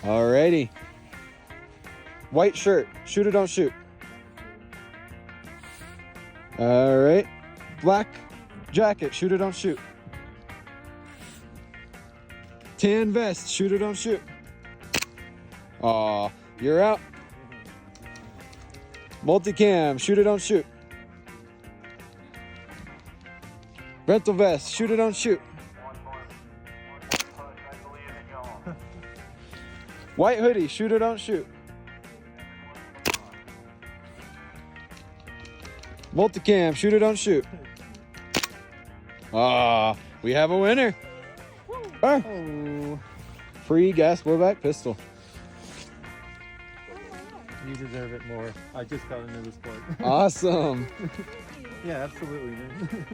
Alrighty. White shirt, shoot or don't shoot. All right. Black jacket, shoot or don't shoot. Tan vest, shoot or don't shoot. Aw, you're out. Multicam, shoot or don't shoot. Rental vest, shoot or don't shoot. White hoodie, shoot or don't shoot. Multicam, shoot or don't shoot. Ah, we have a winner. Ah, Oh, free gas blowback pistol. you deserve it more. I just got into the sport. Awesome. Yeah, absolutely, man.